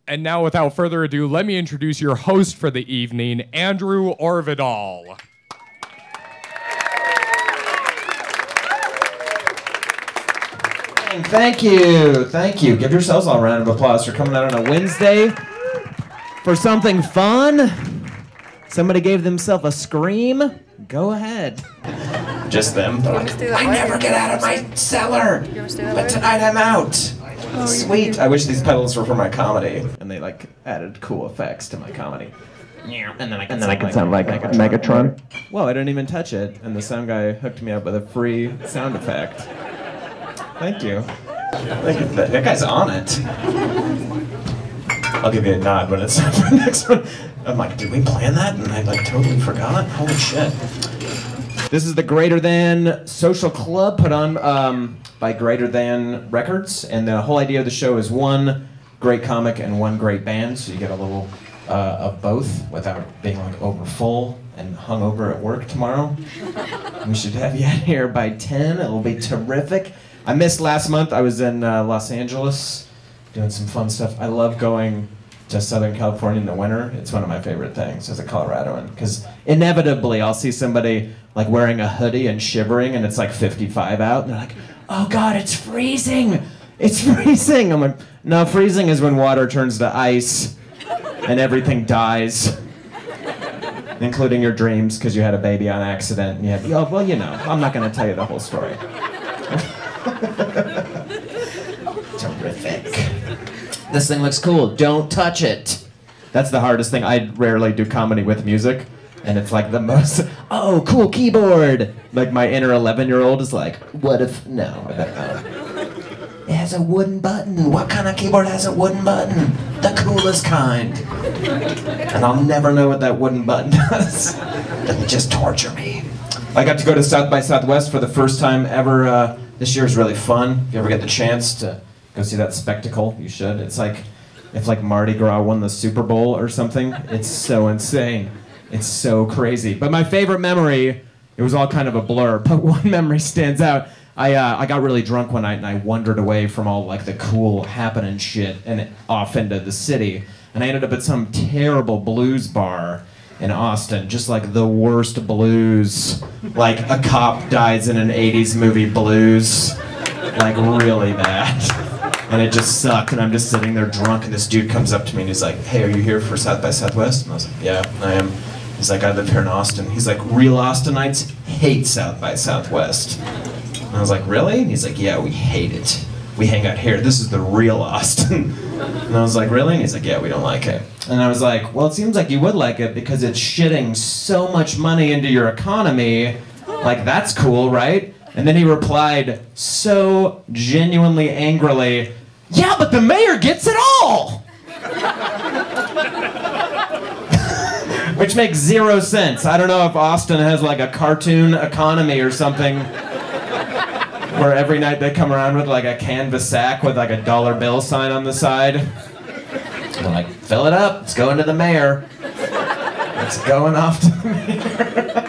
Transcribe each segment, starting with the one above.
And now, without further ado, let me introduce your host for the evening, Andrew Orvedahl. Thank you. Thank you. Give yourselves all a round of applause for coming out on a Wednesday for something fun. Somebody gave themselves a scream. Go ahead. Just them. I never get out of my cellar. But tonight I'm out. Oh, sweet. I wish these pedals were for my comedy. And they like added cool effects to my comedy. And then I can sound like Megatron. Whoa, I didn't even touch it. And the sound guy hooked me up with a free sound effect. Thank you. That guy's on it. I'll give you a nod when it's time for the next one. I'm like, did we plan that? And I like totally forgot. Holy shit. This is the Greater Than Social Club put on by Greater Than Records. And the whole idea of the show is one great comic and one great band. So you get a little of both without being like over full and hungover at work tomorrow. We should have you out here by 10. It'll be terrific. I missed last month. I was in Los Angeles doing some fun stuff. I love going to Southern California in the winter. It's one of my favorite things as a Coloradoan, because inevitably I'll see somebody like wearing a hoodie and shivering and it's like 55 out and they're like, oh God, it's freezing. It's freezing. I'm like, no, freezing is when water turns to ice and everything dies, including your dreams because you had a baby on accident. And you had, oh, well, you know, I'm not going to tell you the whole story. Terrific. This thing looks cool. Don't touch it. That's the hardest thing. I rarely do comedy with music, and it's like the most, oh, cool keyboard. Like my inner 11-year-old is like, what if, no, I don't know. It has a wooden button. What kind of keyboard has a wooden button? The coolest kind. And I'll never know what that wooden button does. Doesn't just torture me. I got to go to South by Southwest for the first time ever. This year is really fun. If you ever get the chance to go see that spectacle, you should. It's like if like Mardi Gras won the Super Bowl or something. It's so insane. It's so crazy. But my favorite memory, it was all kind of a blur, but one memory stands out. I got really drunk one night and I wandered away from all like the cool happening shit and off into the city. And I ended up at some terrible blues bar in Austin, just like the worst blues. Like a cop dies in an 80s movie blues. Like really bad. And it just sucked, and I'm just sitting there drunk, and this dude comes up to me and he's like, hey, are you here for South by Southwest? And I was like, yeah, I am. He's like, I live here in Austin. He's like, real Austinites hate South by Southwest. And I was like, really? And he's like, yeah, we hate it. We hang out here. This is the real Austin. And I was like, really? And he's like, yeah, we don't like it. And I was like, well, it seems like you would like it because it's shitting so much money into your economy. Like, that's cool, right? And then he replied so genuinely angrily, yeah, but the mayor gets it all! Which makes zero sense. I don't know if Austin has like a cartoon economy or something where every night they come around with like a canvas sack with like a dollar bill sign on the side. They're like, fill it up, it's going to the mayor. It's going off to the mayor.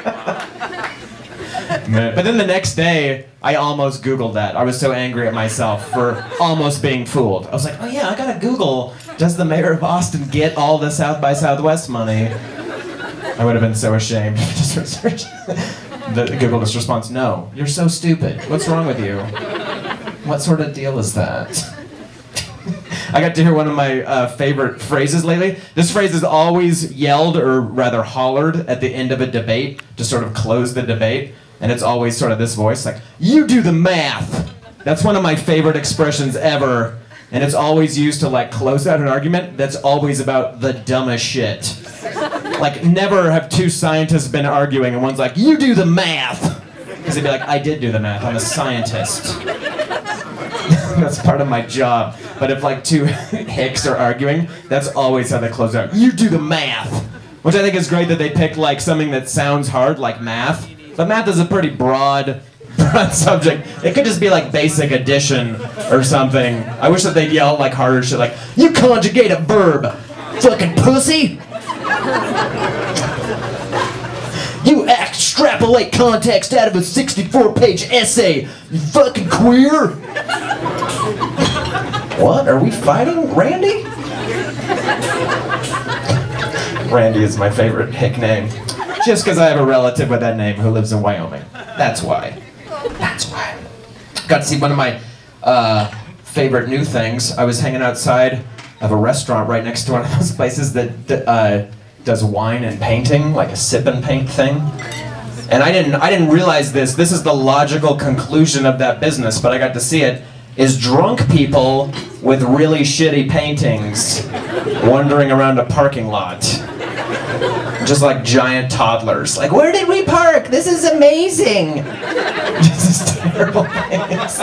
But then the next day, I almost Googled that. I was so angry at myself for almost being fooled. I was like, oh yeah, I gotta Google, does the mayor of Austin get all the South by Southwest money? I would have been so ashamed to just research. The Google just responds, no, you're so stupid. What's wrong with you? What sort of deal is that? I got to hear one of my favorite phrases lately. This phrase is always yelled, or rather hollered, at the end of a debate to sort of close the debate. And it's always sort of this voice, like, you do the math. That's one of my favorite expressions ever. And it's always used to like close out an argument that's always about the dumbest shit. Like, never have two scientists been arguing and one's like, you do the math. Because they'd be like, I did do the math, I'm a scientist. That's part of my job. But if like two hicks are arguing, that's always how they close out. You do the math. Which I think is great that they picked like something that sounds hard, like math. But math is a pretty broad subject. It could just be like basic addition or something. I wish that they'd yell like harder shit like, you conjugate a verb, fucking pussy! You extrapolate context out of a 64-page essay, you fucking queer! What? Are we fighting, Randy? Randy is my favorite hick name. Just because I have a relative with that name who lives in Wyoming. That's why. That's why. Got to see one of my favorite new things. I was hanging outside of a restaurant right next to one of those places that does wine and painting, like a sip and paint thing. And I didn't realize this. This is the logical conclusion of that business, but I got to see it. Is drunk people with really shitty paintings wandering around a parking lot. Just like giant toddlers. Like, where did we park? This is amazing. This is terrible things.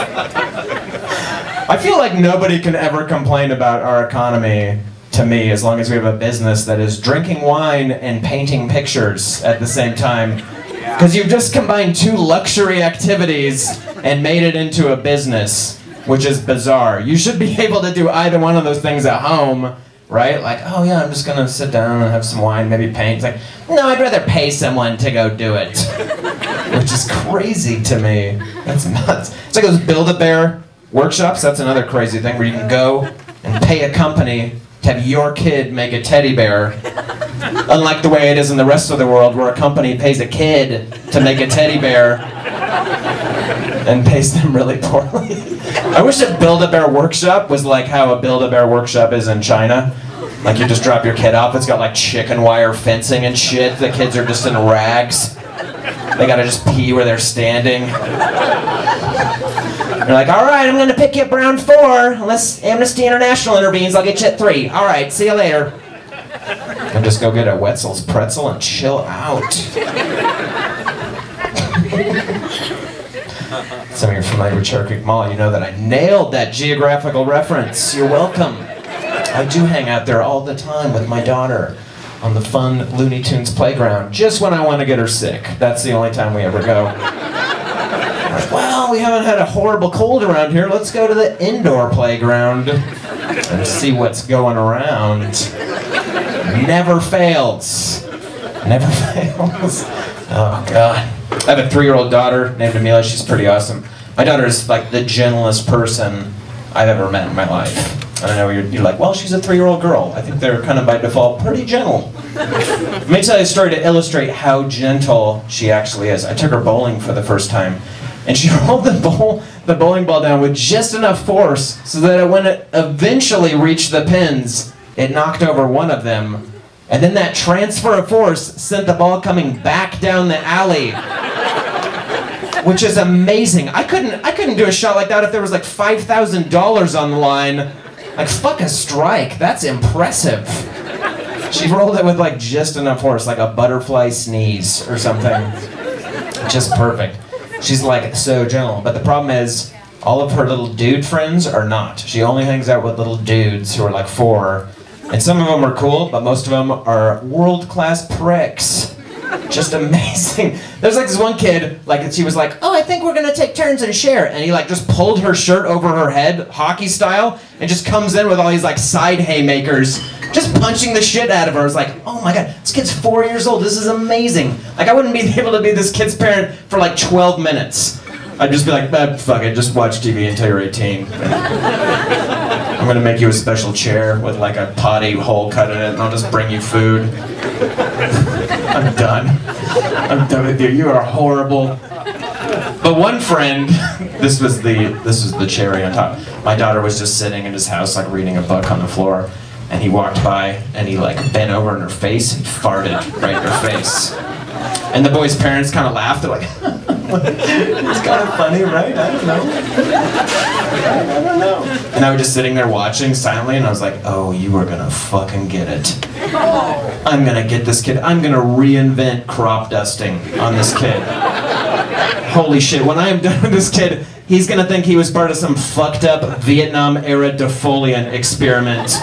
I feel like nobody can ever complain about our economy, to me, as long as we have a business that is drinking wine and painting pictures at the same time. Because you've just combined two luxury activities and made it into a business, which is bizarre. You should be able to do either one of those things at home, right? Like, oh yeah, I'm just gonna sit down and have some wine, maybe paint. It's like, no, I'd rather pay someone to go do it. Which is crazy to me. That's nuts. It's like those Build-A-Bear workshops. That's another crazy thing where you can go and pay a company to have your kid make a teddy bear. Unlike the way it is in the rest of the world where a company pays a kid to make a teddy bear and pays them really poorly. I wish a Build-A-Bear workshop was like how a Build-A-Bear workshop is in China. Like you just drop your kid off, it's got like chicken wire fencing and shit. The kids are just in rags. They gotta just pee where they're standing. They're like, alright, I'm gonna pick you up around 4. Unless Amnesty International intervenes, I'll get you at 3. Alright, see you later. And just go get a Wetzel's pretzel and chill out. Some of you are familiar with Cherry Creek Mall, you know that I nailed that geographical reference. You're welcome. I do hang out there all the time with my daughter on the fun Looney Tunes playground, just when I want to get her sick. That's the only time we ever go. Like, well, we haven't had a horrible cold around here. Let's go to the indoor playground and see what's going around. Never fails. Never fails. Oh, God. I have a 3-year-old daughter named Amelia. She's pretty awesome. My daughter is like the gentlest person I've ever met in my life. I know you're like, well, she's a 3-year-old girl. I think they're kind of by default pretty gentle. Let me tell you a story to illustrate how gentle she actually is. I took her bowling for the first time, and she rolled the bowling ball down with just enough force so that when it eventually reached the pins, it knocked over one of them. And then that transfer of force sent the ball coming back down the alley. Which is amazing. I couldn't do a shot like that if there was like $5,000 on the line. Like, fuck a strike. That's impressive. She rolled it with like just enough force, like a butterfly sneeze or something. Just perfect. She's like so gentle. But the problem is, all of her little dude friends are not. She only hangs out with little dudes who are like 4. And some of them are cool, but most of them are world-class pricks. Just amazing. There's like this one kid, like she was like, oh, I think we're gonna take turns and share. And he like just pulled her shirt over her head, hockey style, and just comes in with all these like side haymakers, just punching the shit out of her. It's like, oh my God, this kid's 4 years old. This is amazing. Like I wouldn't be able to be this kid's parent for like 12 minutes. I'd just be like, fuck it, just watch TV until you're 18. I'm gonna make you a special chair with like a potty hole cut in it, and I'll just bring you food. I'm done. I'm done with you. You are horrible. But one friend, this was the cherry on top. My daughter was just sitting in his house, like reading a book on the floor, and he walked by and he like bent over in her face and farted right in her face. And the boy's parents kind of laughed. They're like, it's kind of funny, right? I don't know. I don't know. And I was just sitting there watching silently, and I was like, oh, you are gonna fucking get it. I'm gonna get this kid. I'm gonna reinvent crop dusting on this kid. Holy shit, when I am done with this kid, he's gonna think he was part of some fucked up Vietnam-era defoliant experiment.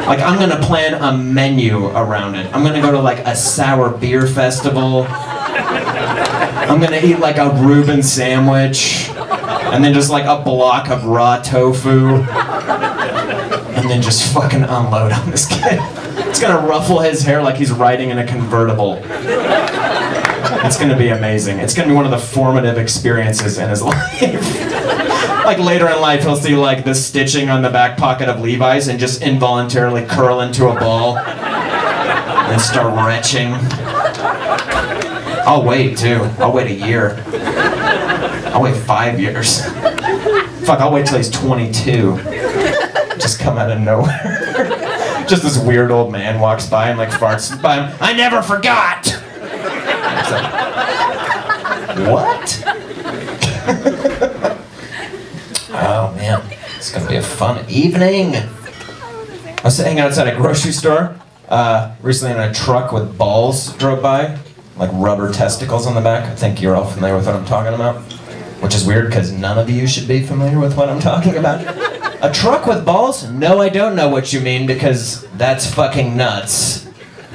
Like, I'm gonna plan a menu around it. I'm gonna go to like a sour beer festival. I'm gonna eat like a Reuben sandwich, and then just like a block of raw tofu, and then just fucking unload on this kid. It's gonna ruffle his hair like he's riding in a convertible. It's gonna be amazing. It's gonna be one of the formative experiences in his life. Like later in life, he'll see like the stitching on the back pocket of Levi's and just involuntarily curl into a ball and start retching. I'll wait too. I'll wait a year. I'll wait 5 years. Fuck, I'll wait till he's 22. Just come out of nowhere. Just this weird old man walks by and like farts by him. I never forgot! It's like, what? Oh man, it's gonna be a fun evening. I was sitting outside a grocery store recently and a truck with balls drove by, like rubber testicles on the back. I think you're all familiar with what I'm talking about, which is weird because none of you should be familiar with what I'm talking about. A truck with balls? No, I don't know what you mean because that's fucking nuts.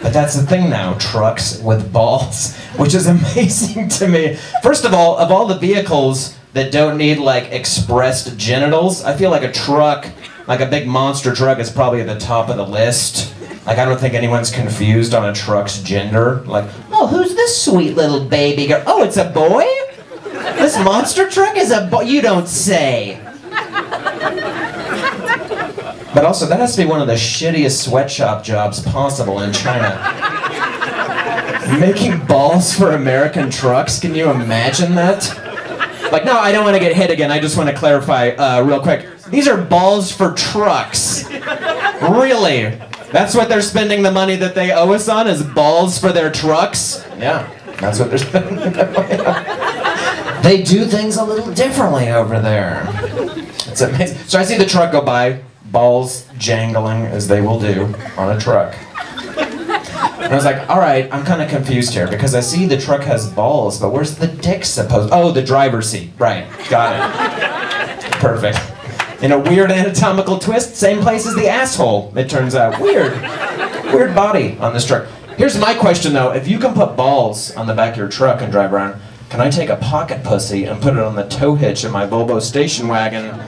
But that's the thing now, trucks with balls, which is amazing to me. First of all the vehicles that don't need like expressed genitals, I feel like a truck, like a big monster truck is probably at the top of the list. Like I don't think anyone's confused on a truck's gender. Like, oh, who's this sweet little baby girl? Oh, it's a boy? This monster truck is a boy? You don't say. But also, that has to be one of the shittiest sweatshop jobs possible in China. Making balls for American trucks, can you imagine that? Like, no, I don't want to get hit again, I just want to clarify real quick. These are balls for trucks. Really? That's what they're spending the money that they owe us on, is balls for their trucks? Yeah, that's what they're spending their money on. They do things a little differently over there. It's amazing. So I see the truck go by, balls jangling as they will do on a truck. And I was like, all right, I'm kind of confused here because I see the truck has balls, but where's the dick supposed? Oh, the driver's seat. Right, got it. Perfect. In a weird anatomical twist, same place as the asshole, it turns out. Weird. Weird body on this truck. Here's my question though, if you can put balls on the back of your truck and drive around, can I take a pocket pussy and put it on the tow hitch of my Volvo station wagon?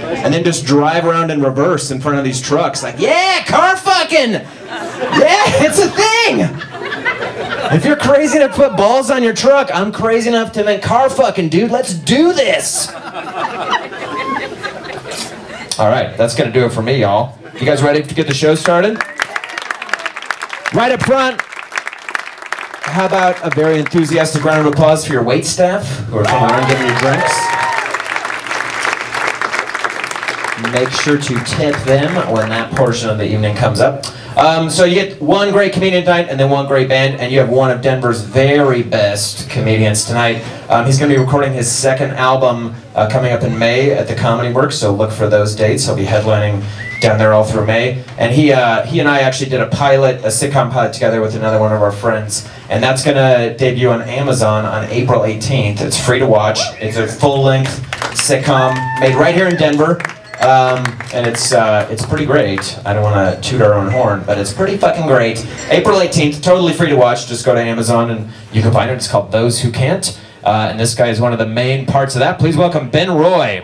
And then just drive around in reverse in front of these trucks like, yeah, car fucking! Yeah, it's a thing! If you're crazy enough to put balls on your truck, I'm crazy enough to invent car fucking, dude. Let's do this! Alright, that's gonna do it for me, y'all. You guys ready to get the show started? Right up front, how about a very enthusiastic round of applause for your wait staff who are coming around giving you drinks? Make sure to tip them when that portion of the evening comes up. So you get one great comedian tonight and then one great band, and you have one of Denver's very best comedians tonight. He's going to be recording his second album coming up in May at the Comedy Works, so look for those dates. He'll be headlining down there all through May. And he and I actually did a sitcom pilot together with another one of our friends, and that's going to debut on Amazon on April 18th. It's free to watch. It's a full-length sitcom made right here in Denver. And it's pretty great. I don't want to toot our own horn, but it's pretty fucking great. April 18th, totally free to watch. Just go to Amazon and you can find it. It's called Those Who Can't. And this guy is one of the main parts of that. Please welcome Ben Roy.